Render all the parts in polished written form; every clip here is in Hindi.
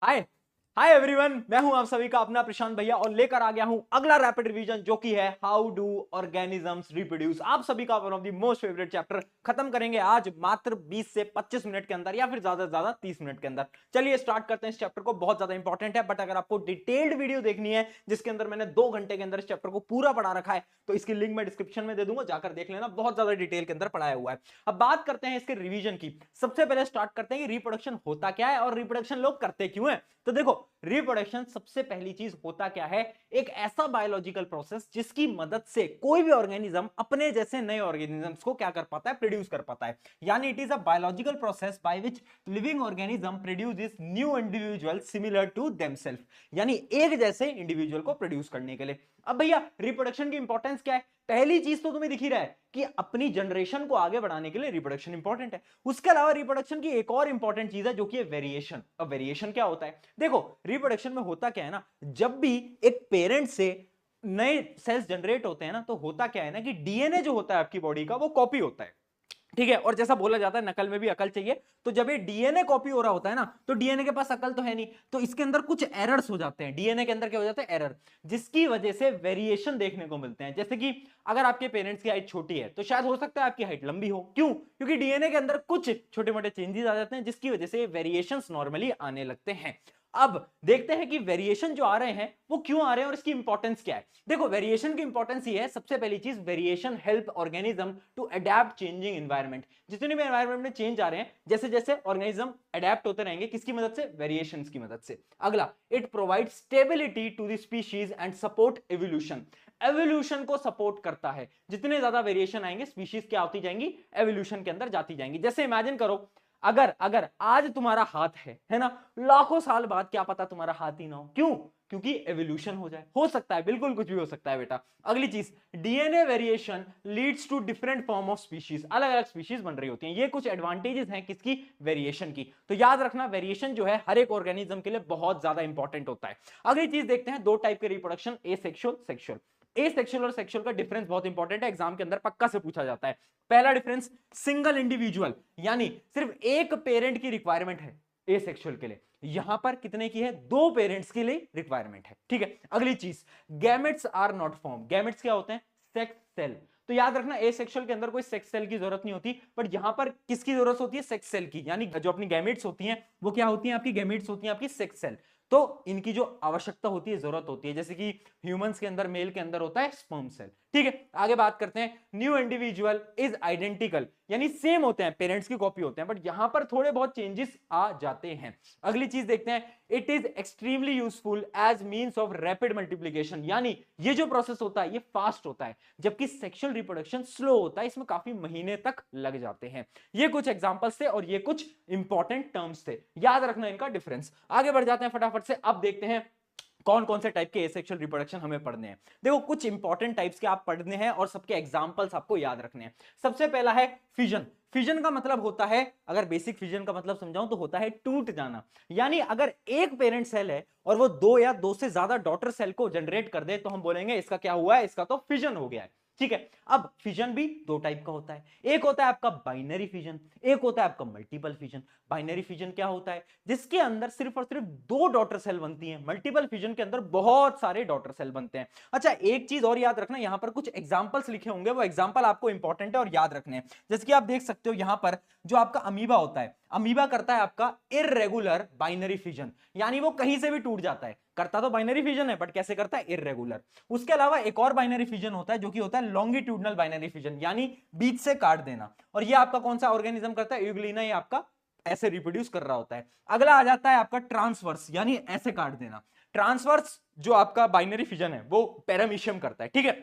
हाय हाय एवरीवन, मैं हूं आप सभी का अपना प्रशांत भैया और लेकर आ गया हूं अगला रैपिड रिवीजन जो कि है हाउ डू ऑर्गेनिजम्स रिप्रोड्यूस। आप सभी का one of the most favourite chapter खत्म करेंगे आज मात्र 20 से 25 मिनट के अंदर या फिर ज्यादा से ज्यादा 30 मिनट के अंदर। चलिए स्टार्ट करते हैं इस चैप्टर को। बहुत ज्यादा इंपॉर्टेंट है, बट अगर आपको डिटेल्ड वीडियो देखनी है जिसके अंदर मैंने 2 घंटे के अंदर इस चैप्टर को पूरा पढ़ा रखा है तो इसकी लिंक मैं डिस्क्रिप्शन में दे दूंगा, जाकर देख लेना। बहुत ज्यादा डिटेल के अंदर पढ़ाया हुआ है। अब बात करते हैं इसके रिवीजन की। सबसे पहले स्टार्ट करते हैं कि रिप्रोडक्शन होता क्या है और रिप्रोडक्शन लोग करते क्यों है। तो देखो, रिप्रोडक्शन सबसे पहली चीज होता क्या है, एक ऐसा बायोलॉजिकल प्रोसेस जिसकी मदद से कोई भी ऑर्गेनिज्म अपने जैसे नए ऑर्गेनिजम्स को क्या कर पाता है, प्रोड्यूस कर पाता है। यानी it is a biological process by which living organism produces new individual similar to themself, यानी एक जैसे इंडिविजुअल को प्रोड्यूस करने के लिए। अब भैया रिप्रोडक्शन की इंपॉर्टेंस क्या है? पहली चीज तो तुम्हें दिख ही रहा है कि अपनी जनरेशन को आगे बढ़ाने के लिए रिप्रोडक्शन इंपॉर्टेंट है। उसके अलावा रिप्रोडक्शन की एक और इंपॉर्टेंट चीज है जो कि है वेरिएशन। अब वेरिएशन क्या होता है? देखो, रिप्रोडक्शन में होता क्या है ना, जब भी एक पेरेंट से नए सेल्स जनरेट होते हैं ना, तो होता क्या है ना कि डीएनए जो होता है आपकी बॉडी का वो कॉपी होता है। ठीक है, और जैसा बोला जाता है नकल में भी अकल चाहिए, तो जब ये डीएनए कॉपी हो रहा होता है ना, तो डीएनए के पास अकल तो है नहीं, तो इसके अंदर कुछ एरर्स हो जाते हैं। डीएनए के अंदर क्या हो जाता है? एरर, जिसकी वजह से वेरिएशन देखने को मिलते हैं। जैसे कि अगर आपके पेरेंट्स की हाइट छोटी है तो शायद हो सकता है आपकी हाइट लंबी हो। क्यों? क्योंकि डीएनए के अंदर कुछ छोटे मोटे चेंजेस आ जाते हैं जिसकी वजह से वेरिएशंस नॉर्मली आने लगते हैं। अब देखते हैं कि वेरिएशन जो आ रहे हैं वो क्यों आ रहे हैं और इसकी इंपॉर्टेंस क्या है। देखो, वेरिएशन की इंपॉर्टेंस ये है, सबसे पहली चीज, variation help organism to adapt changing environment. जितने भी एनवायरनमेंट में चेंज आ रहे हैं, जैसे जैसे ऑर्गेनिज्म अडैप्ट होते रहेंगे, किसकी मदद से? वेरिएशंस की मदद से। अगला, it provide stability to the species and support evolution. Evolution को सपोर्ट करता है। जितने ज्यादा वेरिएशन आएंगे, स्पीशीज क्या होती जाएंगी? एवोल्यूशन के अंदर जाती जाएंगी। जैसे इमेजिन करो, अगर अगर आज तुम्हारा हाथ है ना, लाखों साल बाद क्या पता तुम्हारा हाथ ही ना हो। क्यों? क्योंकि एवोल्यूशन हो जाए। हो सकता है, बिल्कुल कुछ भी हो सकता है बेटा। अगली चीज, DNA variation leads to different form of species. अलग अलग स्पीशीज बन रही होती हैं। ये कुछ एडवांटेजेस हैं किसकी? वेरिएशन की। तो याद रखना, वेरिएशन जो है हर एक ऑर्गेनिज्म के लिए बहुत ज्यादा इंपॉर्टेंट होता है। अगली चीज देखते हैं, दो टाइप के रिप्रोडक्शन, एसेक्सुअल, सेक्सुअल। एसेक्सुअल और सेक्सुअल का डिफरेंस बहुत इंपॉर्टेंट है, एग्जाम के अंदर पक्का से पूछा जाता है। पहला डिफरेंस, सिंगल इंडिविजुअल, यानी सिर्फ एक पेरेंट की रिक्वायरमेंट है एसेक्सुअल के लिए। यहां पर कितने की है? 2 पेरेंट्स के लिए रिक्वायरमेंट है। ठीक है, अगली चीज, gametes are not form. Gametes क्या होते हैं? Sex cell. तो याद रखना, एसेक्सुअल के अंदर कोई सेक्स सेल की जरूरत नहीं होती, बट यहां पर किसकी जरूरत होती है? सेक्स सेल की। यानी जो अपनी गैमेट्स होती हैं वो क्या होती हैं? आपकी गैमेट्स होती हैं आपकी सेक्स सेल। तो इनकी जो आवश्यकता होती है, जरूरत होती है, जैसे कि ह्यूमंस के अंदर, मेल के अंदर होता है स्पर्म सेल। ठीक है, आगे बात करते हैं, न्यू इंडिविजुअल इज आइडेंटिकल, यानी सेम होते हैं, पेरेंट्स की कॉपी होते हैं, बट यहां पर थोड़े बहुत चेंजेस आ जाते हैं। अगली चीज देखते हैं, it is extremely useful as means of rapid multiplication, यानी ये जो प्रोसेस होता है ये फास्ट होता है, जबकि सेक्सुअल रिप्रोडक्शन स्लो होता है, इसमें काफी महीने तक लग जाते हैं। ये कुछ एग्जांपल्स थे और ये कुछ इंपॉर्टेंट टर्म्स थे, याद रखना इनका डिफरेंस। आगे बढ़ जाते हैं फटाफट से। अब देखते हैं कौन कौन से टाइप के एसेक्सुअल रिप्रोडक्शन हमें पढ़ने हैं। देखो, कुछ इंपॉर्टेंट टाइप्स के आप पढ़ने हैं और सबके एग्जांपल्स आपको याद रखने हैं। सबसे पहला है फिजन। फिजन का मतलब होता है, अगर बेसिक फिजन का मतलब समझाऊं तो होता है टूट जाना। यानी अगर एक पेरेंट सेल है और वो 2 या 2 से ज्यादा डॉटर सेल को जनरेट कर दे तो हम बोलेंगे इसका क्या हुआ है? इसका तो फिजन हो गया है। ठीक है, अब फिजन भी 2 टाइप का होता है। एक होता है आपका बाइनरी फिजन, एक होता है आपका मल्टीपल फिजन। बाइनरी फिजन क्या होता है? जिसके अंदर सिर्फ और सिर्फ 2 डॉटर सेल बनती हैं। मल्टीपल फिजन के अंदर बहुत सारे डॉटर सेल बनते हैं। अच्छा, एक चीज और याद रखना, यहां पर कुछ एग्जांपल्स लिखे होंगे, वो एग्जांपल आपको इंपॉर्टेंट है और याद रखने हैं। जैसे कि आप देख सकते हो यहां पर जो आपका अमीबा होता है, अमीबा करता है आपका इररेगुलर बाइनरी फिजन, यानी वो कहीं से भी टूट जाता है। करता तो बाइनरी फिजन है, बट कैसे करता है? इररेगुलर। उसके अलावा एक और बाइनरी फिजन होता है जो कि होता है लॉन्गिट्यूडनल बाइनरी फिजन, यानी बीच से काट देना। और ये आपका कौन सा ऑर्गेनिज्म करता है? यूग्लिना। ये आपका ऐसे रिप्रोड्यूस कर रहा होता है। अगला आ जाता है आपका ट्रांसवर्स, यानी ऐसे काट देना। ट्रांसवर्स जो आपका बाइनरी फिजन है वो पैरामीशियम करता है। ठीक है,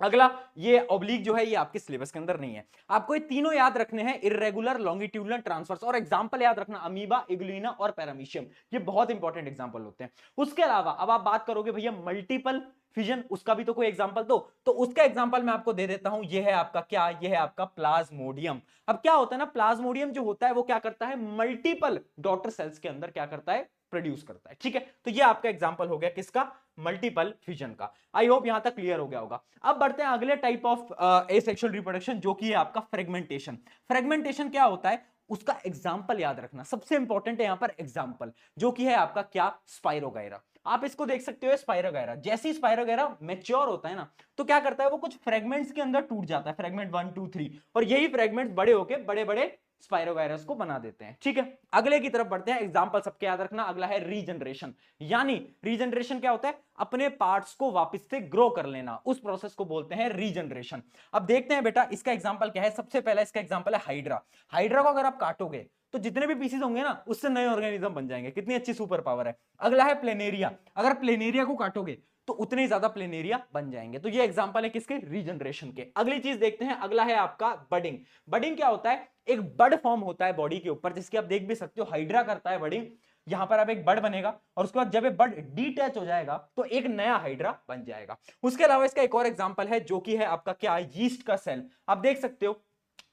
अगला ये ऑब्लिक जो है ये आपके सिलेबस के अंदर नहीं है। आपको ये तीनों याद रखने हैं, इररेगुलर, लॉन्गिट्यूडनल, ट्रांसवर्स, और एग्जांपल याद रखना, अमीबा, इग्लुइना और पैरामीशियम। ये बहुत इंपॉर्टेंट एग्जांपल होते हैं। उसके अलावा अब आप बात करोगे भैया मल्टीपल फिजन, उसका भी तो कोई एग्जांपल दो। तो उसका एग्जांपल मैं आपको दे देता हूं, ये है आपका क्या? ये है आपका प्लाज्मोडियम। अब क्या होता है ना, प्लाज्मोडियम जो होता है वो क्या करता है? मल्टीपल डॉटर सेल्स के अंदर क्या करता है? प्रोड्यूस करता है। ठीक है, तो ये आपका एग्जांपल हो गया किसका? मल्टीपल फिजन का। आई होप यहां तक क्लियर हो गया होगा। अब बढ़ते हैं अगले टाइप ऑफ एसेक्सुअल रिप्रोडक्शन जो कि है आपका फ्रेगमेंटेशन। फ्रेगमेंटेशन क्या होता है? उसका एग्जाम्पल याद रखना, सबसे इंपॉर्टेंट है यहां पर एग्जाम्पल, जो कि है आपका क्या, स्पाइरोगायरा। आप इसको देख सकते हो, स्पाइरोगायरा, जैसे ही स्पाइरोगायरा मैच्योर होता है ना, तो क्या करता है वो कुछ फ्रेगमेंट्स के अंदर टूट जाता है, फ्रेगमेंट 1 2 3, और यही फ्रेगमेंट्स बड़े होकर बड़े बड़े स्पाइरोगायरस को बना देते हैं। ठीक है, अगले की तरफ बढ़ते हैं, एग्जांपल सबके याद रखना। अगला है रीजनरेशन, यानी रीजनरेशन क्या होता है, अपने पार्ट्स को वापस से ग्रो कर लेना, उस प्रोसेस को बोलते हैं रीजनरेशन। अब देखते हैं बेटा इसका एग्जांपल क्या है। सबसे पहला इसका एग्जांपल है हाइड्रा। हाइड्रा को अगर आप काटोगे तो जितने भी पीसेस होंगे ना, उससे नए ऑर्गेनिज्म बन जाएंगे। कितनी अच्छी सुपर पावर है। अगला है प्लेनेरिया, अगर प्लेनेरिया को काटोगे तो उतने ज्यादा प्लेनेरिया बन जाएंगे। तो ये एग्जांपल है किसके, रीजनरेशन के। अगली चीज देखते हैं, अगला है आपका बडिंग। बडिंग क्या होता है, एक बड फॉर्म होता है बॉडी के ऊपर, जिसकी आप देख भी सकते हो, हाइड्रा करता है बडिंग। यहां पर अब एक बड बनेगा और उसके बाद जब ये बड डिटैच हो जाएगा तो एक नया हाइड्रा बन जाएगा। उसके अलावा इसका एक और एग्जांपल है, जो कि है आपका क्या, यीस्ट का सेल। आप देख सकते हो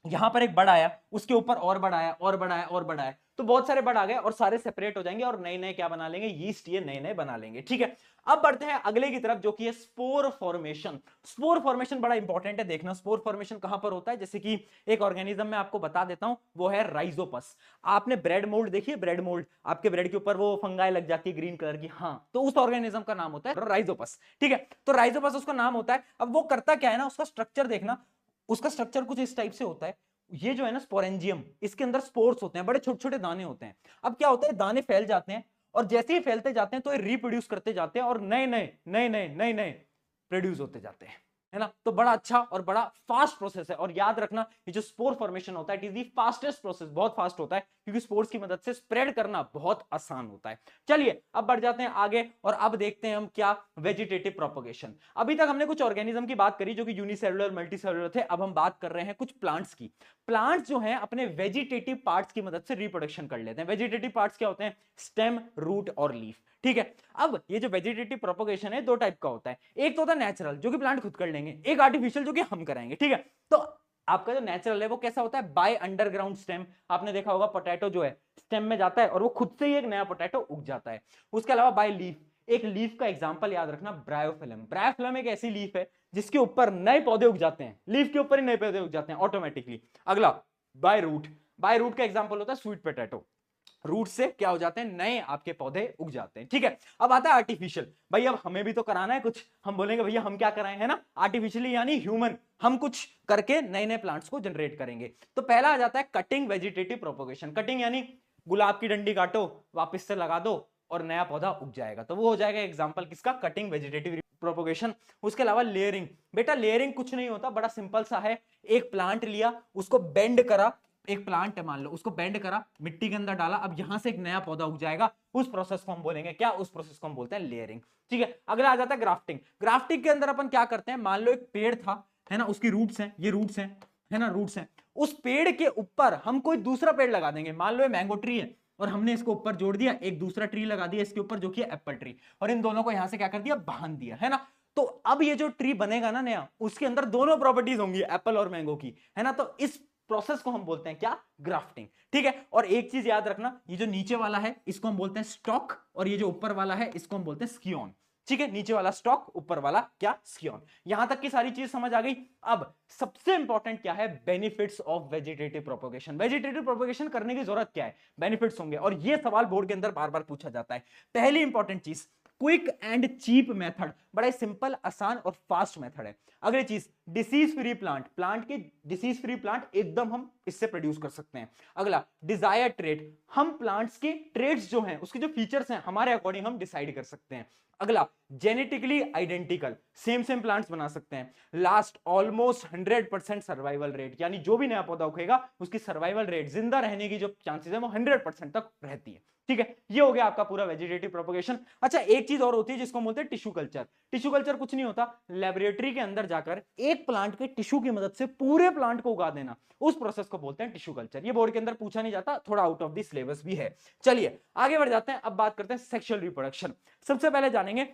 यहां पर एक बड़ आया, उसके ऊपर और बड़ आया, और बड़ आया, और बड़ आया, तो बहुत सारे बड़ आ गए और सारे सेपरेट हो जाएंगे और नए नए क्या बना लेंगे, यीस्ट, ये नए नए बना लेंगे। ठीक है, अब बढ़ते हैं अगले की तरफ, जो कि है स्पोर फॉर्मेशन। स्पोर फॉर्मेशन बड़ा इंपॉर्टेंट है, देखना स्पोर फॉर्मेशन कहां पर होता है। जैसे कि एक ऑर्गेनिज्म में आपको बता देता हूं, वो है राइजोपस। आपने ब्रेड मोल्ड देखिए, ब्रेड मोल्ड, आपके ब्रेड के ऊपर वो फंगाई लग जाती है ग्रीन कलर की, हाँ, तो उस ऑर्गेनिज्म का नाम होता है राइजोपस। ठीक है, तो राइजोपस उसका नाम होता है। अब वो करता क्या है ना, उसका स्ट्रक्चर देखना, उसका स्ट्रक्चर कुछ इस टाइप से होता है। ये जो है ना स्पोरेंजियम, इसके अंदर स्पोर्स होते हैं, बड़े छोटे छोटे दाने होते हैं। अब क्या होता है, दाने फैल जाते हैं और जैसे ही फैलते जाते हैं तो ये रिप्रोड्यूस करते जाते हैं और नए नए नए नए नए नए प्रोड्यूस होते जाते हैं, है ना। तो बड़ा अच्छा और बड़ा फास्ट प्रोसेस है। और याद रखना, ये जो स्पोर फॉर्मेशन होता है, it is the fastest process, बहुत फास्ट होता है, क्योंकि स्पोर्स की मदद से स्प्रेड करना बहुत आसान होता है। चलिए अब बढ़ जाते हैं आगे और अब देखते हैं हम क्या, वेजिटेटिव प्रोपगेशन। अभी तक हमने कुछ ऑर्गेनिज्म की बात करी जो कि यूनिसेलुलर मल्टीसेलुलर थे, अब हम बात कर रहे हैं कुछ प्लांट्स की। प्लांट्स जो हैं अपने वेजिटेटिव पार्ट्स की मदद से रिप्रोडक्शन कर लेते हैं। वेजिटेटिव पार्ट्स क्या होते हैं, स्टेम, रूट और लीफ। ठीक है, अब ये जो वेजिटेटिव प्रोपगेशन है दो टाइप का होता है, एक तो होता है नेचुरल जो कि प्लांट खुद कर लेंगे, एक आर्टिफिशियल जो कि हम कराएंगे। ठीक है, तो आपका जो नेचुरल है वो कैसा होता है, बाय अंडरग्राउंड स्टेम। आपने देखा होगा पोटैटो जो है स्टेम में जाता है और वो खुद से ही एक नया पोटैटो उग जाता है। उसके अलावा बाय लीफ, एक लीफ का एग्जांपल याद रखना, ब्रायोफिलम। ब्रायोफिलम एक ऐसी लीफ है जिसके ऊपर नए पौधे उग जाते हैं, लीफ के ऊपर ही नए पौधे उग जाते हैं ऑटोमेटिकली। अगला बाय रूट, बाय रूट का एग्जांपल होता है स्वीट पोटैटो। रूट से क्या हो जाते हैं, नए आपके पौधे उग जाते हैं। ठीक है, अब आता है आर्टिफिशियल। भाई अब हमें भी तो कराना है कुछ, हम बोलेंगे भैया हम क्या कराएं, है ना, आर्टिफिशियली यानी ह्यूमन, हम कुछ करके नए नए प्लांट्स को जनरेट करेंगे। तो पहला आ जाता है कटिंग वेजिटेटिव प्रोपगेशन। कटिंग यानी गुलाब की डंडी काटो, वापस से लगा दो और नया पौधा उग जाएगा, तो वो हो जाएगा एग्जाम्पल किसका, कटिंग वेजिटेटिव प्रोपगेशन। उसके अलावा लेयरिंग, बेटा लेयरिंग कुछ नहीं होता, बड़ा सिंपल सा है। एक प्लांट लिया, उसको बेंड करा, एक प्लांट है मान लो, उसको बेंड करा, मिट्टी के अंदर डाला, अब यहां से एक नया पौधा उग जाएगा, उस प्रोसेस को हम बोलेंगे क्या, उस प्रोसेस को हम बोलते हैं लेयरिंग। ठीक है, अगला आ जाता है ग्राफ्टिंग। ग्राफ्टिंग के अंदर अपन क्या करते हैं, मान लो एक पेड़ था, है ना, उसकी रूट्स हैं, ये रूट्स हैं, है ना, रूट्स हैं, उस पेड़ के ऊपर हम कोई दूसरा पेड़ लगा देंगे। मान लो ये मैंगो ट्री है और हमने इसको ऊपर जोड़ दिया, एक दूसरा ट्री लगा दिया इसके ऊपर जो कि एप्पल ट्री, और इन दोनों को यहां से क्या कर दिया, बांध दिया, है ना। तो अब ये जो ट्री बनेगा ना नया, उसके अंदर दोनों प्रॉपर्टीज होंगी एप्पल और मैंगो की, है ना। तो इस प्रोसेस को हम बोलते हैं क्या, ग्राफ्टिंग। ठीक है, और एक चीज याद रखना, ये जो नीचे वाला है इसको हम बोलते हैं स्टॉक, और ये जो ऊपर वाला है इसको हम बोलते हैं स्कियोन। ठीक है, नीचे वाला स्टॉक, ऊपर वाला क्या, स्कियोन। यहां तक की सारी चीज समझ आ गई। अब सबसे इंपॉर्टेंट क्या है, benefits of vegetative propagation. Vegetative propagation करने की जरूरत क्या है, बेनिफिट्स होंगे, और ये सवाल बोर्ड के अंदर बार बार पूछा जाता है। पहली इंपॉर्टेंट चीज, क्विक एंड चीप मेथड, बड़ा सिंपल, आसान और फास्ट मेथड है। अगली चीज, डिसीज फ्री प्लांट, प्लांट के डिसीज फ्री प्लांट एकदम हम इससे प्रोड्यूस कर सकते हैं। अगला डिजायर ट्रेट, हम प्लांट्स के ट्रेड्स जो हैं, उसके जो फीचर्स हैं हमारे अकॉर्डिंग हम डिसाइड कर सकते हैं। अगला genetically identical, same same plants बना सकते हैं। लास्ट ऑलमोस्ट 100% सर्वाइवल रेट, यानी जो भी नया पौधा उगेगा उसकी सर्वाइवल रेट, जिंदा रहने की जो चांसेस है वो 100% तक रहती है। ठीक है, ये हो गया आपका पूरा वेजिटेटिव प्रोपगेशन। अच्छा, एक चीज और होती है जिसको हम बोलते हैं टिश्यू कल्चर। टिश्यू कल्चर कुछ नहीं होता, लेबोरेटरी के अंदर जाकर एक प्लांट के टिश्यू की मदद से पूरे प्लांट को उगा देना, उस प्रोसेस को बोलते हैं टिश्यू कल्चर। ये बोर्ड के अंदर पूछा नहीं जाता, थोड़ा आउट ऑफ द सिलेबस भी है। चलिए आगे बढ़ जाते हैं, अब बात करते हैं सेक्सुअल रिप्रोडक्शन। सबसे पहले जानेंगे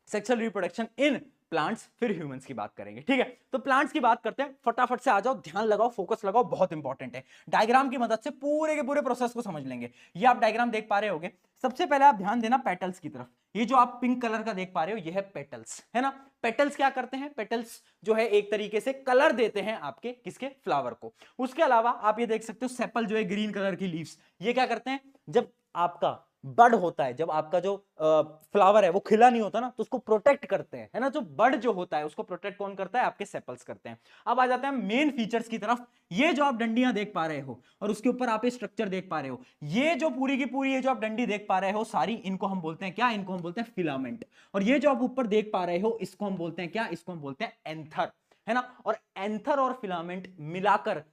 सेक्सुअल रिप्रोडक्शन इन प्लांट्स, फिर ह्यूमंस की बात करेंगे। ठीक है, तो प्लांट्स की बात करते हैं, फटाफट से आ जाओ, ध्यान लगाओ, फोकस लगाओ, बहुत इंपॉर्टेंट है। डायग्राम की मदद से पूरे के पूरे प्रोसेस को समझ लेंगे। ये आप डायग्राम देख पा रहे होगे। सबसे पहले आप ध्यान देना पेटल्स की तरफ, ये जो आप पिंक कलर का देख पा रहे हो ये है पेटल्स, है ना। पेटल्स क्या करते हैं, पेटल्स जो है एक तरीके से कलर देते हैं आपके किसके, फ्लावर को। उसके अलावा आप ये देख सकते हो सेपल जो है ग्रीन कलर की लीव्स, ये क्या करते हैं, जब आपका बड होता है, जब आपका जो फ्लावर है वो खिला नहीं होता ना, तो उसको प्रोटेक्ट करते हैं, है ना। जो बड जो होता है उसको प्रोटेक्ट कौन करता है, आपके सेपल्स करते हैं। अब आ जाते हैं मेन फीचर्स की तरफ। ये जो आप डंडियां देख पा रहे हो और उसके ऊपर आप ये स्ट्रक्चर देख पा रहे हो, ये जो पूरी की पूरी ये जो आप डंडी देख पा रहे हो सारी, इनको हम बोलते हैं क्या, इनको हम बोलते हैं फिलामेंट। और ये जो आप ऊपर देख पा रहे हो इसको हम बोलते हैं क्या, इसको हम बोलते हैं एंथर, है ना। और एंथर और फिलामेंट मिलाकर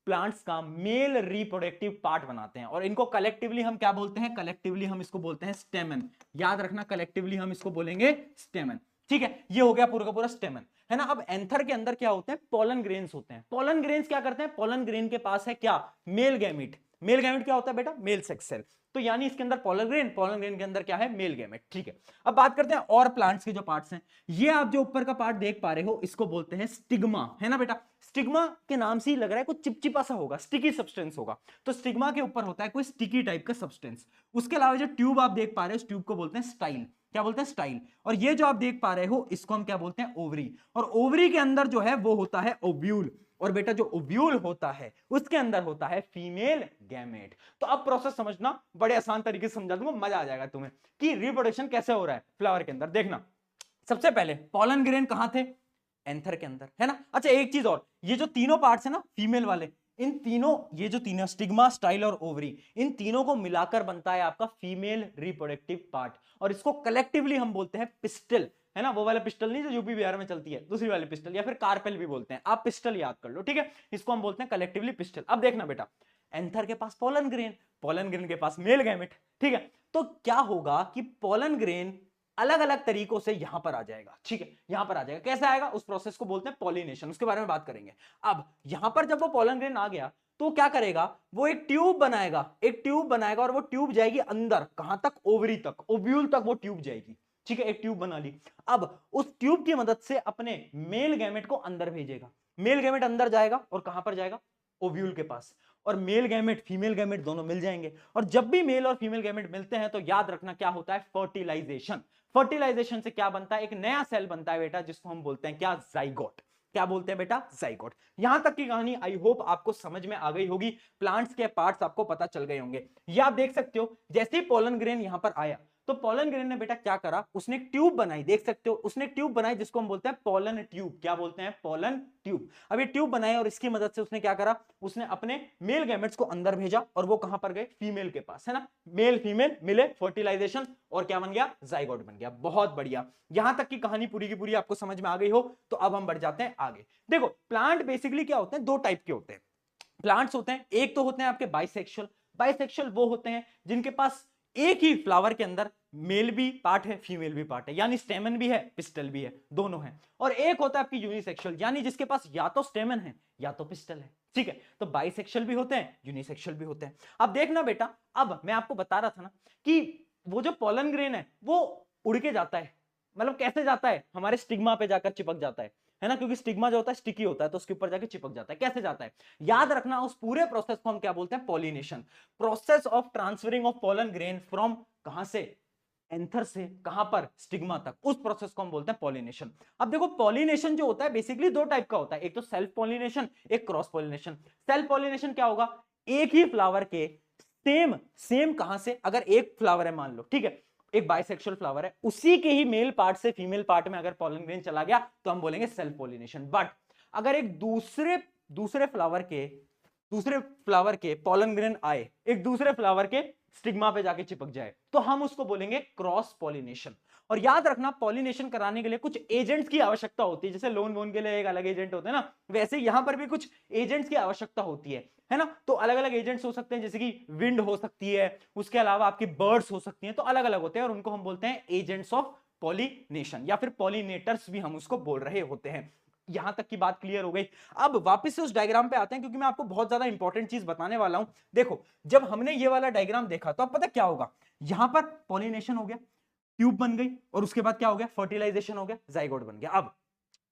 प्लांट्स का मेल रिप्रोडक्टिव पार्ट बनाते हैं, और इनको कलेक्टिवली हम क्या बोलते हैं, कलेक्टिवली हम इसको बोलते हैं स्टेमन। याद रखना, कलेक्टिवली हम इसको बोलेंगे स्टेमन, ठीक है। ये हो गया पूरा का पूरा स्टेमन, है ना। अब एंथर के अंदर क्या होते हैं, पोलन ग्रेन्स होते हैं। पोलन ग्रेन्स क्या करते हैं, पोलन ग्रेन के पास है क्या, मेल गैमेट। मेल गैमेट क्या होता है बेटा, मेल सेक्स सेल। तो यानी इसके अंदर पोलन ग्रेन के अंदर क्या है, मेल गैमेट, ठीक है। अब बात करते हैं और प्लांट्स के जो पार्ट्स हैं। ये आप जो ऊपर का पार्ट देख पा रहे हो इसको बोलते हैं स्टिग्मा, है ना बेटा। स्टिग्मा के नाम से ही लग रहा है कुछ चिपचिपा सा होगा, स्टिकी सब्सटेंस होगा। तो स्टिग्मा के ऊपर होता है कोई स्टिकी टाइप का सब्सटेंस। उसके अलावा जो ट्यूब आप देख पा रहे हो, इस ट्यूब को बोलते हैं स्टाइल। क्या बोलते हैं, स्टाइल। और ये जो आप देख पा रहे हो इसको हम क्या बोलते हैं, ओवरी। और ओवरी के अंदर जो है वो होता है ओव्यूल। और बेटा जो ओव्यूल होता है उसके अंदर होता है फीमेल गैमेट। तो अब प्रोसेस समझना, बड़े आसान तरीके से समझा दूंगा, मजा आ जाएगा तुम्हें कि रिप्रोडक्शन कैसे हो रहा है फ्लावर के अंदर। देखना, सबसे पहले पोलन ग्रेन कहां थे, एंथर के अंदर, है ना। अच्छा एक चीज और, ये जो तीनों पार्ट्स है ना फीमेल वाले, इन तीनों, ये जो तीनों स्टिग्मा, स्टाइल और ओवरी, इन तीनों को मिलाकर बनता है आपका फीमेल रिप्रोडक्टिव पार्ट। और इसको कलेक्टिवली हम बोलते हैं पिस्टल, है ना। वो वाला पिस्टल नहीं जो यूपी बिहार में चलती है, दूसरी वाली पिस्टल, या फिर कार्पेल भी बोलते हैं, आप पिस्टल याद कर लो, ठीक है। इसको हम बोलते हैं कलेक्टिवली पिस्टल। अब देखना बेटा, एंथर के पास पोलन ग्रेन के पास मेल गैमेट, ठीक है। तो क्या होगा कि पोलन ग्रेन अलग अलग तरीकों से यहां पर आ जाएगा, ठीक है। यहां पर आ जाएगा, कैसे आएगा, उस प्रोसेस को बोलते हैं पॉलिनेशन, उसके बारे में बात करेंगे। अब यहां पर जब वो पोलन ग्रेन आ गया तो क्या करेगा, वो एक ट्यूब बनाएगा, एक ट्यूब बनाएगा, और वो ट्यूब जाएगी अंदर, कहां तक, ओवरी तक, ओव्यूल तक वो ट्यूब जाएगी, ठीक है। एक ट्यूब बना ली। अब उस ट्यूब की मदद से अपने मेल गैमेट को अंदर भेजेगा। मेल गैमेट अंदर जाएगा और कहां पर जाएगा, ओव्यूल के पास। और मेल गैमेट फीमेल गैमेट दोनों मिल जाएंगे। और जब भी मेल और फीमेल गैमेट मिलते हैं तो याद रखना क्या होता है, फर्टिलाइजेशन। फर्टिलाइजेशन से क्या बनता है, एक नया सेल बनता है बेटा, जिसको हम बोलते हैं क्या, जाइगोट। क्या बोलते हैं बेटा, जाइगोट। यहां तक की कहानी आई होप आपको समझ में आ गई होगी, प्लांट्स के पार्ट्स आपको पता चल गए होंगे। ये आप देख सकते हो, जैसे ही पोलन ग्रेन यहां पर आया तो पोलन ग्रेन ने बेटा क्या करा, उसने एक ट्यूब बनाई, देख सकते हो, उसने एक ट्यूब बनाई जिसको हम बोलते हैं पोलन ट्यूब। क्या बोलते हैं, पोलन ट्यूब। अब ये ट्यूब बनाई और इसकी मदद से उसने क्या करा, उसने अपने मेल गैमेट्स को अंदर भेजा, और वो कहां पर गए, फीमेल के पास, है ना। मेल फीमेल मिले, फर्टिलाइजेशन, और क्या बन गया, जाइगोट बन गया। बहुत बढ़िया, यहां तक की कहानी पूरी की पूरी आपको समझ में आ गई हो तो अब हम बढ़ जाते हैं आगे। देखो प्लांट बेसिकली क्या होते हैं, दो टाइप के होते हैं प्लांट्स होते हैं। एक तो होते हैं आपके बाइसेक्सुअल। बाइसेक्सुअल वो होते हैं जिनके पास एक ही फ्लावर के अंदर मेल भी पार्ट है, फीमेल भी पार्ट है, यानी स्टेमन भी है, पिस्टल भी है, दोनों है। और एक होता है आपकी यूनिसेक्सुअल, यानी जिसके पास या तो स्टेमन है या तो पिस्टल है, ठीक है। तो बाइसेक्सुअल भी होते हैं, यूनिसेक्सुअल भी होते हैं। अब देखना बेटा, अब मैं आपको बता रहा था ना कि वो जो पोलन ग्रेन है वो उड़ के जाता है, मतलब कैसे जाता है, हमारे स्टिग्मा पे जाकर चिपक जाता है ना, क्योंकि स्टिग्मा जो होता है स्टिकी होता है, तो उसके ऊपर जाके चिपक जाता है। कैसे जाता है, याद रखना, उस पूरे प्रोसेस को हम क्या बोलते हैं, pollination. Process of transferring of pollen grain from कहां से, एंथर से कहां पर, स्टिग्मा तक, उस प्रोसेस को हम बोलते हैं पॉलिनेशन। अब देखो पॉलिनेशन जो होता है बेसिकली दो टाइप का होता है, एक तो सेल्फ पॉलिनेशन, एक क्रॉस पॉलिनेशन। सेल्फ पॉलिनेशन क्या होगा, एक ही फ्लावर के सेम कहां से, अगर एक फ्लावर है मान लो, ठीक है, एक बाइसेक्सुअल फ्लावर है, उसी के ही मेल पार्ट से फीमेल पार्ट में अगर पोलन ग्रेन चला गया तो हम बोलेंगे सेल्फ पॉलिनेशन। बट अगर एक दूसरे फ्लावर के पोलन ग्रेन आए, एक दूसरे फ्लावर के स्टिग्मा पे जाके चिपक जाए, तो हम उसको बोलेंगे क्रॉस पॉलिनेशन। और याद रखना, पॉलिनेशन कराने के लिए कुछ एजेंट्स की आवश्यकता होती है, जैसे लोन वोन के लिए एक अलग एजेंट होते हैं ना, वैसे यहां पर भी कुछ एजेंट्स की आवश्यकता होती है ना। तो अलग अलग एजेंट्स हो सकते हैं, जैसे कि विंड हो सकती है, उसके अलावा आपकी बर्ड्स हो सकती हैं, तो अलग अलग होते हैं, और उनको हम बोलते हैं एजेंट्स ऑफ पॉलिनेशन, या फिर पॉलिनेटर्स भी हम उसको बोल रहे होते हैं। यहां तक की बात क्लियर हो गई। अब वापस से उस डायग्राम पे आते हैं, क्योंकि मैं आपको बहुत ज्यादा इंपॉर्टेंट चीज बताने वाला हूं। देखो जब हमने ये वाला डायग्राम देखा तो अब पता क्या होगा, यहां पर पॉलिनेशन हो गया, ट्यूब बन गई, और उसके बाद क्या हो गया, फर्टिलाइजेशन हो गया, जाइगोट बन गया। अब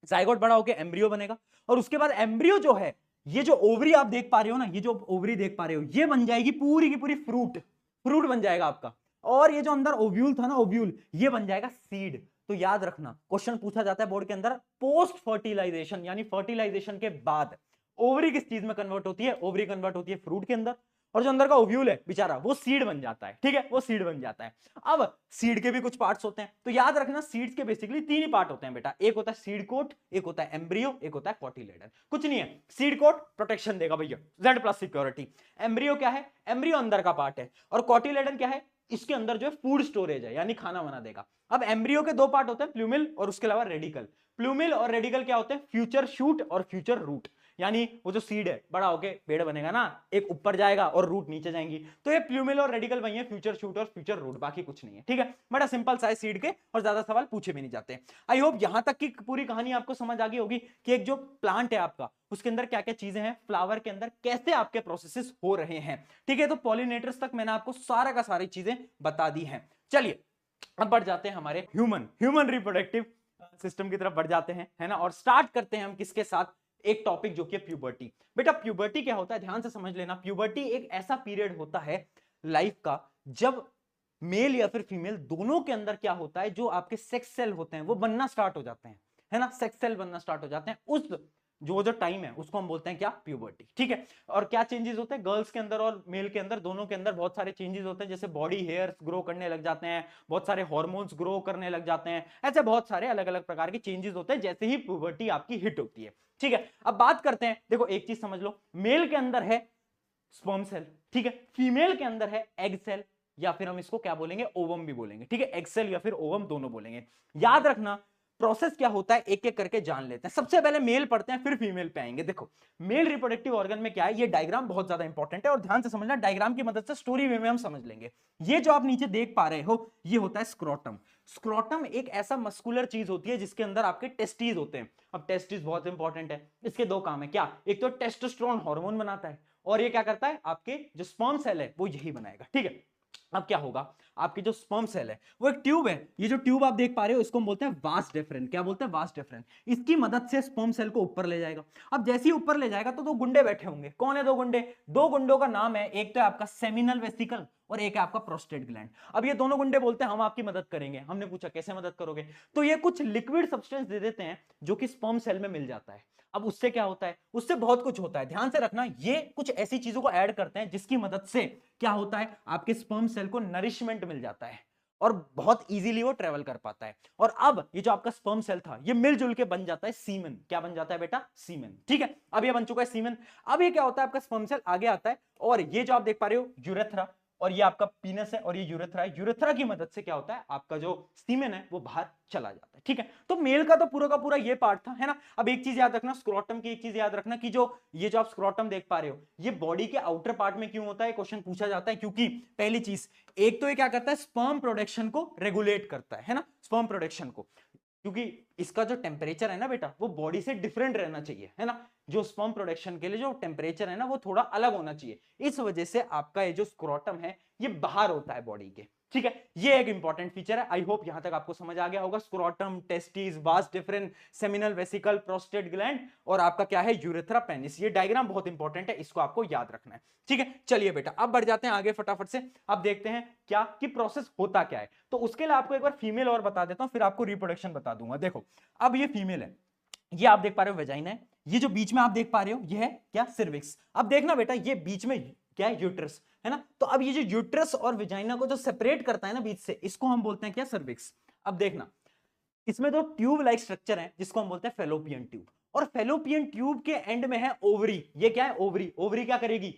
जाइगोट बड़ा होकर एम्ब्रियो बनेगा, और उसके बाद एम्ब्रियो जो है, ये जो ओवरी आप देख पा रहे हो ना, ये जो ओवरी देख पा रहे हो, ये बन जाएगी पूरी की पूरी फ्रूट बन जाएगा आपका। और ये जो अंदर ओव्यूल था ना, ओव्यूल, ये बन जाएगा सीड। तो याद रखना, क्वेश्चन पूछा जाता है बोर्ड के अंदर, पोस्ट फर्टिलाइजेशन यानी फर्टिलाइजेशन के बाद ओवरी किस चीज में कन्वर्ट होती है? ओवरी कन्वर्ट होती है फ्रूट के अंदर, और जो अंदर का ओव्यूल है बेचारा वो सीड बन जाता है। ठीक है, वो सीड बन जाता है। अब सीड के भी कुछ पार्ट्स होते हैं, तो याद रखना सीड्स के बेसिकली तीन ही पार्ट होते हैं बेटा, एक होता है सीड कोट, एक होता है एम्ब्रियो, एक होता है कॉटिलेडन। कुछ नहीं है, सीड कोट प्रोटेक्शन देगा भैया, Z प्लस सिक्योरिटी। एम्ब्रियो क्या है? एम्ब्रियो अंदर का पार्ट है। और कॉटिलेडन क्या है? इसके अंदर जो है फूड स्टोरेज है, यानी खाना बना देगा। अब एम्ब्रियो के दो पार्ट होते हैं, प्लूमिल और उसके अलावा रेडिकल। प्लूमिल और रेडिकल क्या होते हैं? फ्यूचर शूट और फ्यूचर रूट। यानी वो जो सीड है बड़ा होके पेड़ बनेगा ना, एक ऊपर जाएगा और रूट नीचे जाएंगी, तो ये प्लूमिल और रेडिकल वही है, फ्यूचर शूट और फ्यूचर रूट, बाकी कुछ नहीं है। ठीक है, बड़ा सिंपल सा है सीड के, और ज्यादा सवाल पूछे भी नहीं जाते। आई होप यहां तक की पूरी कहानी आपको समझ आ गई होगी कि एक जो प्लांट है आपका, उसके अंदर क्या क्या चीजें हैं, फ्लावर के अंदर कैसे आपके प्रोसेसेस हो रहे हैं। ठीक है, तो पॉलिनेटर्स तक मैंने आपको सारा का सारी चीजें बता दी हैं। चलिए अब बढ़ जाते हैं हमारे ह्यूमन रिप्रोडक्टिव सिस्टम की तरफ बढ़ जाते हैं, है ना। और स्टार्ट करते हैं हम किसके साथ? एक टॉपिक जो कि प्यूबर्टी। बेटा प्यूबर्टी क्या होता है, ध्यान से समझ लेना। प्यूबर्टी एक ऐसा पीरियड होता है लाइफ का जब मेल या फिर फीमेल दोनों के अंदर क्या होता है, जो आपके सेक्स सेल होते हैं वो बनना स्टार्ट हो जाते हैं, है ना। सेक्स सेल बनना स्टार्ट हो जाते हैं, उस जो टाइम है उसको हम बोलते हैं क्या? प्यूबर्टी। ठीक है, और क्या चेंजेस होते हैं गर्ल्स के अंदर और मेल के अंदर, दोनों के अंदर बहुत सारे चेंजेस होते हैं, जैसे बॉडी हेयर्स ग्रो करने लग जाते हैं, बहुत सारे हार्मोन्स ग्रो करने लग जाते हैं, ऐसे बहुत सारे अलग अलग प्रकार के चेंजेस होते हैं जैसे ही प्यूबर्टी आपकी हिट होती है। ठीक है, अब बात करते हैं, देखो एक चीज समझ लो, मेल के अंदर है स्पर्म सेल, ठीक है, फीमेल के अंदर है एग सेल, या फिर हम इसको क्या बोलेंगे? ओवम भी बोलेंगे। ठीक है, एग सेल या फिर ओवम दोनों बोलेंगे। याद रखना प्रोसेस क्या होता है, एक एक करके जान लेते हैं। सबसे पहले मेल पढ़ते हैं, फिर फीमेल पे आएंगे। देखो मेल रिप्रोडक्टिव ऑर्गन में क्या है, ये डायग्राम बहुत ज्यादा इंपॉर्टेंट है और ध्यान से समझना, डायग्राम की मदद से स्टोरी वे में हम समझ लेंगे। ये जो आप नीचे देख पा रहे हो, ये होता है स्क्रोटम। स्क्रोटम एक ऐसा मस्कुलर चीज होती है जिसके अंदर आपके टेस्टीज होते हैं। अब टेस्टीज बहुत इंपॉर्टेंट है, इसके दो काम है क्या? एक तो टेस्टोस्टेरोन हार्मोन बनाता है, और ये क्या करता है? आपके जो स्पर्म सेल है वो यही बनाएगा। ठीक है, अब क्या होगा, आपकी जो स्पर्म सेल है वो एक ट्यूब है, ये जो ट्यूब आप देख पा रहे हो इसको हम बोलते हैं वास डेफरेंट। क्या बोलते हैं? वास डेफरेंट। इसकी मदद से स्पर्म सेल को ऊपर ले जाएगा। अब जैसे ही ऊपर ले जाएगा तो दो गुंडे बैठे होंगे। कौन है दो गुंडे? दो गुंडों का नाम है, एक तो है आपका सेमिनल वेसिकल और एक है आपका प्रोस्टेट ग्लैंड। अब ये दोनों गुंडे बोलते हैं हम आपकी मदद करेंगे। हमने पूछा कैसे मदद करोगे? तो ये कुछ लिक्विड सब्सटेंस दे देते हैं जो कि स्पर्म सेल में मिल जाता है। अब उससे क्या होता है? उससे बहुत कुछ होता है, ध्यान से रखना। ये कुछ ऐसी चीजों को ऐड करते हैं जिसकी मदद से क्या होता है, आपके स्पर्म सेल को नरिशमेंट मिल जाता है और बहुत इजीली वो ट्रेवल कर पाता है। और अब ये जो आपका स्पर्म सेल था ये मिलजुल के बन जाता है सीमेन। क्या बन जाता है बेटा? सीमेन। ठीक है, अब ये बन चुका है सीमेन। अब ये क्या होता है, आपका स्पर्म सेल आगे आता है और ये जो आप देख पा रहे हो यूरेथ्रा, और ये आपका पीनस है और ये यूरेथ्रा है। यूरेथ्रा की मदद से क्या होता है, आपका जो सीमेन है वो बाहर चला जाता है। ठीक है, तो मेल का तो पूरा का पूरा ये पार्ट था, है ना। अब एक चीज याद रखना, स्क्रोटम की एक चीज याद रखना कि जो ये जो आप स्क्रोटम देख पा रहे हो ये बॉडी के आउटर पार्ट में क्यों होता है, क्वेश्चन पूछा जाता है। क्योंकि पहली चीज, एक तो ये क्या करता है, स्पर्म प्रोडक्शन को रेगुलेट करता है ना, स्पर्म प्रोडक्शन को। क्योंकि इसका जो टेम्परेचर है ना बेटा वो बॉडी से डिफरेंट रहना चाहिए, है ना। जो स्पर्म प्रोडक्शन के लिए जो टेम्परेचर है ना वो थोड़ा अलग होना चाहिए। इस वजह से आपका ये जो स्क्रोटम है ये बाहर होता है बॉडी के। ठीक है, ये एक इंपॉर्टेंट फीचर है। आई होप यहां तक आपको समझ आ गया होगा। स्क्रोटम, टेस्टिस, वास different, seminal vesicle, prostate gland और आपका क्या है, यूरेथ्रा पेनिस। ये डायग्राम बहुत इंपॉर्टेंट है, इसको आपको याद रखना है। ठीक है, चलिए बेटा अब बढ़ जाते हैं आगे फटाफट से। अब देखते हैं क्या कि प्रोसेस होता क्या है। तो उसके लिए आपको एक बार फीमेल और बता देता हूं, फिर आपको रिप्रोडक्शन बता दूंगा। देखो अब ये फीमेल है, ये आप देख पा रहे हो वेजाइना है, ये जो बीच में आप देख पा रहे हो ये है क्या, सिर्विक्स। अब देखना बेटा ये बीच में क्या है, यूट्रस, है ना। तो अब ये जो यूट्रस और वेजाइना को जो सेपरेट करता है ना बीच से, इसको हम बोलते हैं क्या, सर्विक्स। अब देखना इसमें जो ट्यूब लाइक स्ट्रक्चर है जिसको हम बोलते हैं फेलोपियन ट्यूब, और फेलोपियन ट्यूब के एंड में है ओवरी। ये क्या है, ओवरी। ओवरी क्या करेगी,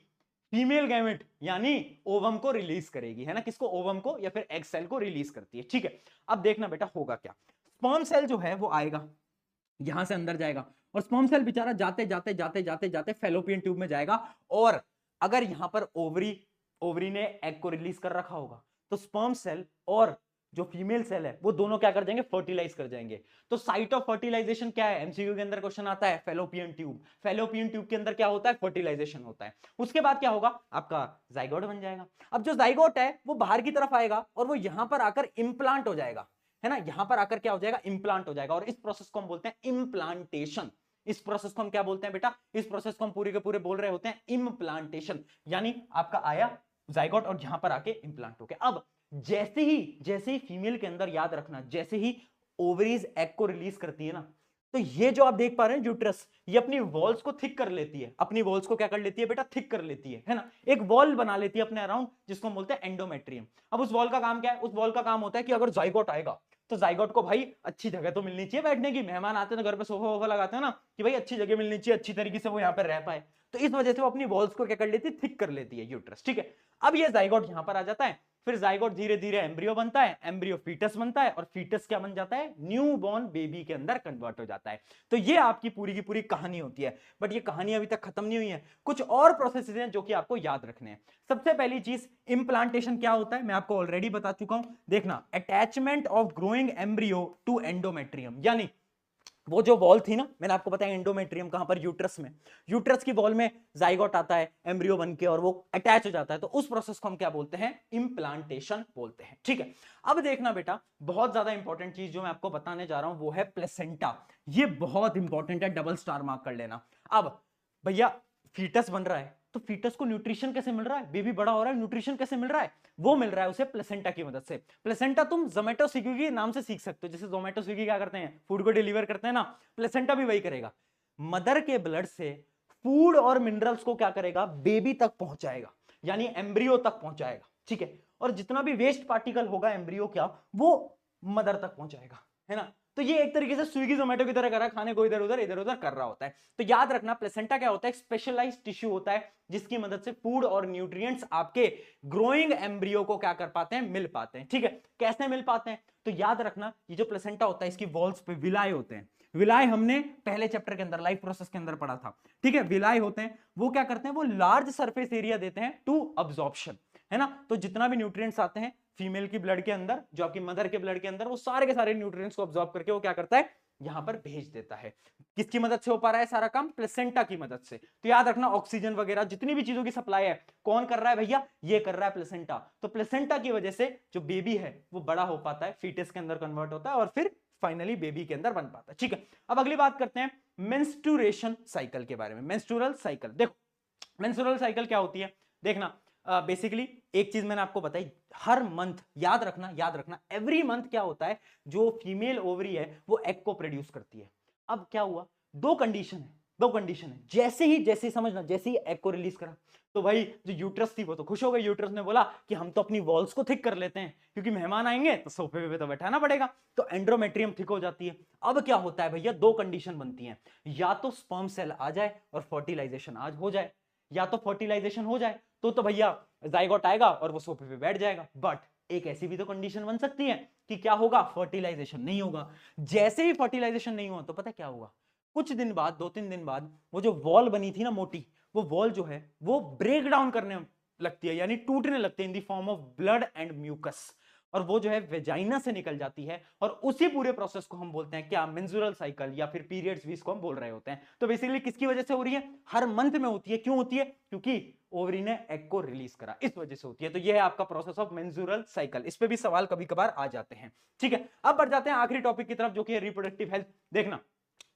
फीमेल गैमेट यानी ओवम को रिलीज करेगी, है ना। किसको, ओवम को या फिर एग सेल को रिलीज करती है। ठीक है, अब देखना बेटा होगा क्या, स्पर्म सेल जो है वो आएगा यहां से अंदर जाएगा, और स्पर्म सेल बेचारा जाते जाते जाते जाते जाते फेलोपियन ट्यूब में जाएगा। और अगर यहां पर ओवरी ने एग को रिलीज कर रखा होगा तो स्पर्म सेल और जो फीमेल सेल है वो दोनों क्या कर जाएंगे, फर्टिलाइज कर जाएंगे। तो साइट ऑफ फर्टिलाइजेशन क्या है, एमसीक्यू के अंदर क्वेश्चन आता है, फेलोपियन ट्यूब। फेलोपियन ट्यूब के अंदर क्या होता है, फर्टिलाइजेशन होता है। उसके बाद क्या होगा, आपका जाइगोट बन जाएगा। अब जो जाइगोट है वो बाहर की तरफ आएगा और वो यहां पर आकर इंप्लांट हो जाएगा, है ना। यहां पर आकर क्या हो जाएगा, इंप्लांट हो जाएगा। और इस प्रोसेस को हम बोलते हैं इम्प्लांटेशन। इस प्रोसेस को हम क्या बोलते हैं बेटा, इस प्रोसेस को हम पूरे के पूरे बोल रहे होते हैं इम्प्लांटेशन। यानी आपका आया जाइगोट और यहां पर आके इंप्लांट हो गया। अब जैसे ही फीमेल के अंदर, याद रखना, जैसे ही ओवरीज एग को रिलीज करती है ना, तो ये जो आप देख पा रहे हैं यूट्रस, ये अपनी वॉल्स को थिक कर लेती है, अपनी वॉल्स को क्या कर लेती है बेटा, थिक कर लेती है ना, एक वॉल बना लेती है अपने अराउंड, जिसको हम बोलते हैं एंडोमेट्रियम। अब उस वॉल का काम क्या है, उस वॉल का काम होता है कि अगर जाइगोट आएगा तो जाइगोट को भाई अच्छी जगह तो मिलनी चाहिए बैठने की, मेहमान आते हैं तो घर पे सोफा वोफा लगाते हैं ना, कि भाई अच्छी जगह मिलनी चाहिए, अच्छी तरीके से वो यहाँ पर रह पाए, तो इस वजह से वो अपनी वॉल्स को क्या कर लेती है, थिक कर लेती है यूट्रस, ठीक है। अब ये जाइगोट यहां पर आ जाता है, फिर जाइगोट धीरे धीरे एम्ब्रियो बनता है, एम्ब्रियो फीटस बनता है, और फीटस क्या बन जाता है, न्यू बॉर्न बेबी के अंदर कन्वर्ट हो जाता है। तो ये आपकी पूरी की पूरी कहानी होती है, बट ये कहानी अभी तक खत्म नहीं हुई है, कुछ और प्रोसेसेस हैं जो कि आपको याद रखने हैं। सबसे पहली चीज, इंप्लांटेशन क्या होता है, मैं आपको ऑलरेडी बता चुका हूं, देखना, attachment of growing embryo to endometrium, यानी वो जो वॉल थी ना, मैंने आपको बताया एंडोमेट्रियम कहां पर, यूट्रस में, यूट्रस की वॉल में जाइगोट आता है एम्ब्रियो बन के और वो अटैच हो जाता है, तो उस प्रोसेस को हम क्या बोलते हैं, इंप्लांटेशन बोलते हैं, ठीक है। अब देखना बेटा, बहुत ज्यादा इंपॉर्टेंट चीज जो मैं आपको बताने जा रहा हूं वो है प्लेसेंटा, ये बहुत इंपॉर्टेंट है, डबल स्टार मार्क कर लेना। अब भैया फीटस बन रहा है, तो फीटस को न्यूट्रिशन कैसे मिल रहा है, बेबी बड़ा हो रहा है, न्यूट्रिशन कैसे मिल रहा है, वो मिल रहा है उसे प्लेसेंटा की मदद से। प्लेसेंटा तुम जोमेटो स्विगी के नाम से सीख सकते हो, जैसे जोमेटो स्विगी क्या करते हैं, फूड को डिलीवर करते हैं ना, प्लेसेंटा भी वही करेगा, मदर के ब्लड से फूड और मिनरल्स को क्या करेगा, बेबी तक पहुंचाएगा, यानी एम्ब्रियो तक पहुंचाएगा, ठीक है। और जितना भी वेस्ट पार्टिकल होगा एम्ब्रियो क्या, वो मदर तक पहुंचाएगा, है ना। तो ये एक तरीके से स्विगी जोमेटो की तरह कर रहा है, खाने को इधर उधर कर रहा होता है। तो याद रखना, प्लेसेंटा क्या होता है, स्पेशलाइज्ड टिश्यू होता है, जिसकी मदद से फूड और न्यूट्रिएंट्स आपके ग्रोइंग एम्ब्रियो को क्या कर पाते हैं, मिल पाते हैं, ठीक है। कैसे मिल पाते हैं, तो याद रखना, ये जो प्लेसेंटा होता है इसकी वॉल्स पे विलाय होते हैं, विलाय हमने पहले चैप्टर के अंदर लाइफ प्रोसेस के अंदर पढ़ा था, ठीक है। विलाय होते हैं, वो क्या करते हैं, वो लार्ज सरफेस एरिया देते हैं टू अब्जॉर्प्शन, है ना। तो जितना भी न्यूट्रिएंट्स आते हैं फीमेल की ब्लड के अंदर, जो आपकी मदर के ब्लड के अंदर, वो सारे के सारे न्यूट्रिएंट्स को अब्सॉर्ब करके वो क्या करता है, यहां पर भेज देता है। किसकी मदद से हो पा रहा है सारा काम, प्लेसेंटा की मदद से। तो याद रखना, ऑक्सीजन वगैरह जितनी भी चीजों की सप्लाई है कौन कर रहा है भैया, ये कर रहा है प्लेसेंटा। तो प्लेसेंटा की वजह से जो बेबी है वो बड़ा हो पाता है, फीटस के अंदर कन्वर्ट होता है और फिर फाइनली बेबी के अंदर बन पाता है, ठीक है। अब अगली बात करते हैं मेंस्ट्रुएशन साइकिल के बारे में। मेंस्ट्रुअल साइकिल, देखो मेंस्ट्रुअल साइकिल क्या होती है, देखना, बेसिकली एक चीज मैंने आपको बताई, हर मंथ, याद रखना एवरी मंथ क्या होता है, जो फीमेल ओवरी है वो एग को प्रोड्यूस करती है। अब क्या हुआ, दो कंडीशन है, जैसे ही समझना, जैसे ही एग को रिलीज करा, तो भाई जो यूट्रस थी वो तो खुश हो गई, यूट्रस ने बोला कि हम तो अपनी वॉल्स को थिक कर लेते हैं, क्योंकि मेहमान आएंगे तो सोफे पे तो बैठाना पड़ेगा, तो एंड्रोमेट्रियम थिक हो जाती है। अब क्या होता है भैया, दो कंडीशन बनती हैं, या तो स्पर्म सेल आ जाए और फर्टिलाइजेशन आज हो जाए, या तो फर्टिलाइजेशन हो जाए तो भैया जाइगोट आएगा और वो सोफे पे बैठ जाएगा। बट एक ऐसी भी तो कंडीशन बन सकती है कि क्या होगा, फर्टिलाइजेशन नहीं होगा। जैसे ही फर्टिलाइजेशन नहीं हुआ तो पता क्या होगा, कुछ दिन बाद, 2-3 दिन बाद, वो जो वॉल बनी थी ना मोटी, वो वॉल जो है वो ब्रेक डाउन करने लगती है, यानी टूटने लगती है in the form of blood and mucus, और वो जो है वेजाइना से निकल जाती है, और उसी पूरे प्रोसेस को हम बोलते हैं क्या, मेंस्ट्रुअल साइकिल या फिर पीरियड्स भी इसको हम बोल रहे होते हैं। तो बेसिकली किसकी वजह से हो रही है, हर मंथ में होती है। क्यों होती है, क्योंकि ओवरी ने एग को रिलीज करा, इस वजह से होती है। तो ये है आपका प्रोसेस ऑफ मेंस्ट्रुअल साइकिल, इस पे भी सवाल कभी कभार आ जाते हैं, ठीक है। अब बढ़ जाते हैं आखिरी टॉपिक की तरफ, जो कि है रिप्रोडक्टिव हेल्थ। देखना,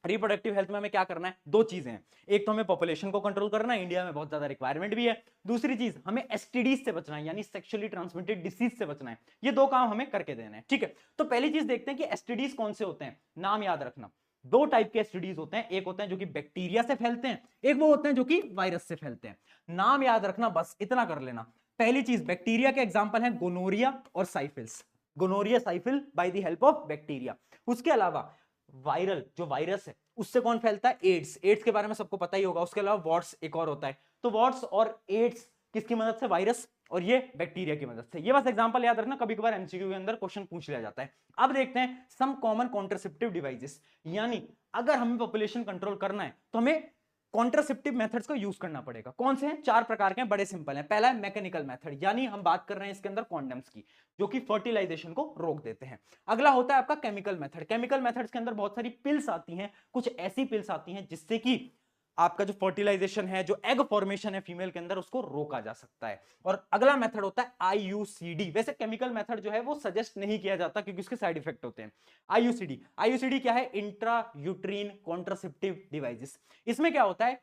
रिप्रोडक्टिव हेल्थ में हमें क्या करना है, दो चीजें हैं, एक तो हमें पॉपुलेशन को कंट्रोल करना है, इंडिया में बहुत ज्यादा रिक्वायरमेंट भी है, दूसरी चीज हमें एसटीडीज से बचना है, यानी सेक्सुअली ट्रांसमिटेड डिसीज से बचना है। ये दो काम हमें करके देना है, ठीक है। तो पहली चीज देखते हैं कि एसटीडीज कौन से होते हैं। नाम याद रखना, दो टाइप के एसटीडीज होते हैं, एक होते हैं जो कि बैक्टीरिया से फैलते हैं, एक वो होते हैं जो कि वायरस से फैलते हैं। नाम याद रखना, बस इतना कर लेना। पहली चीज, बैक्टीरिया के एग्जांपल है गोनोरिया और syphilis, gonorrhoea syphilis by the help of bacteria. उसके अलावा वायरल, जो वायरस है उससे कौन फैलता है, एड्स, एड्स के बारे में सबको पता ही होगा। उसके अलावा वॉट्स एक और होता है। तो वॉट्स और एड्स किसकी मदद से, वायरस, और ये बैक्टीरिया की मदद से। ये बस एग्जांपल याद रखना, कभी कभार एमसीक्यू के अंदर क्वेश्चन पूछ लिया जाता है। अब देखते हैं सम कॉमन कॉन्ट्रासेप्टिव डिवाइसेस, यानी अगर हमें पॉपुलेशन कंट्रोल करना है तो हमें कॉन्ट्रासेप्टिव मेथड्स का यूज करना पड़ेगा। कौन से हैं, 4 प्रकार के हैं, बड़े सिंपल हैं। पहला है मैकेनिकल मेथड, यानी हम बात कर रहे हैं इसके अंदर कॉन्डम्स की, जो कि फर्टिलाइजेशन को रोक देते हैं। अगला होता है आपका केमिकल मेथड। केमिकल मेथड्स के अंदर बहुत सारी पिल्स आती हैं, कुछ ऐसी पिल्स आती हैं जिससे कि आपका जो फर्टिलाइजेशन है, जो एग फॉर्मेशन है फीमेल के अंदर, उसको रोका जा सकता है। और अगला मेथड होता है आईयूसीडी। वैसे केमिकल मेथड जो है वो सजेस्ट नहीं किया जाता क्योंकि उसके साइड इफेक्ट होते हैं। आईयूसीडी, आईयूसीडी क्या है, इंट्रा यूट्रीन कॉन्ट्रासेप्टिव डिवाइसेस। इसमें क्या होता है,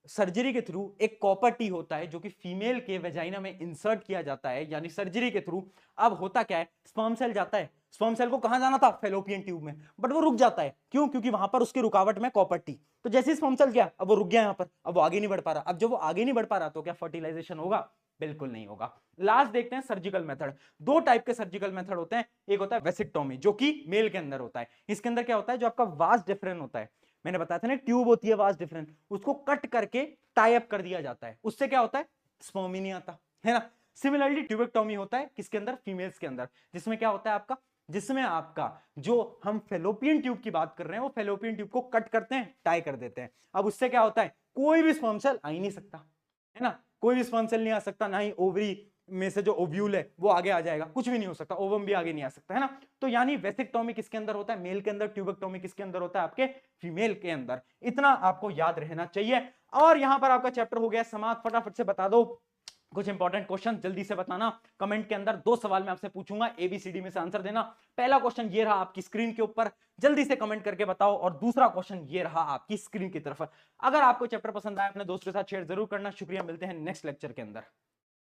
सर्जरी के थ्रू एक कॉपर टी होता है जो कि फीमेल के वेजाइना में इंसर्ट किया जाता है, यानी सर्जरी के थ्रू। अब होता क्या है, स्पर्म सेल जाता है, स्पर्म सेल को कहां जाना था, फेलोपियन ट्यूब में, बट वो रुक जाता है। क्यों? क्योंकि वहां पर उसकी रुकावट में कॉपर टी। तो जैसे ही स्पर्म सेल गया, अब वो रुक गया यहां पर, अब वो आगे नहीं बढ़ पा रहा। अब जब वो आगे नहीं बढ़ पा रहा तो क्या फर्टिलाइजेशन होगा? बिल्कुल नहीं होगा। लास्ट देखते हैं सर्जिकल मेथड। दो टाइप के सर्जिकल मेथड होते हैं। एक होता है वेसिक्टोमी, जो कि मेल के अंदर होता है। इसके अंदर क्या होता है, जो आपका वास डिफरेंट होता है, मैंने बताया था ना, ट्यूब होती है वास डिफरेंट, उसको कट करके टाई अप कर दिया जाता है। उससे क्या होता है, स्पर्म ही नहीं आता है ना। सिमिलरली ट्यूबेक्टोमी होता है किसके अंदर, फीमेल्स के अंदर, जिसमें क्या होता है आपका, जिसमें आपका जो हम फेलोपियन ट्यूब की बात कर रहे हैं, वो फेलोपियन ट्यूब को कट करते हैं, टाई कर देते हैं। अब उससे क्या होता है, कोई भी स्पर्म सेल आ ही नहीं सकता है ना, कोई भी स्पर्म सेल नहीं आ सकता, ना ही ओवरी में से जो ओव्यूल है वो आगे आ जाएगा, कुछ भी नहीं हो सकता, ओवम भी आगे नहीं आ सकता है ना। तो यानी वेसिक्टोमी किसके अंदर होता है, मेल के अंदर, ट्यूबेक्टोमी किसके अंदर होता है, आपके फीमेल के अंदर। इतना आपको याद रहना चाहिए। और यहां पर आपका चैप्टर हो गया समाप्त। फटाफट से बता दो कुछ इंपॉर्टेंट क्वेश्चन, जल्दी से बताना कमेंट के अंदर। दो सवाल मैं आपसे पूछूंगा, एबीसीडी में से आंसर देना। पहला क्वेश्चन ये रहा आपकी स्क्रीन के ऊपर, जल्दी से कमेंट करके बताओ। और दूसरा क्वेश्चन ये रहा आपकी स्क्रीन की तरफ। अगर आपको चैप्टर पसंद आया, अपने दोस्तों के साथ शेयर जरूर करना। शुक्रिया, मिलते हैं नेक्स्ट लेक्चर के अंदर।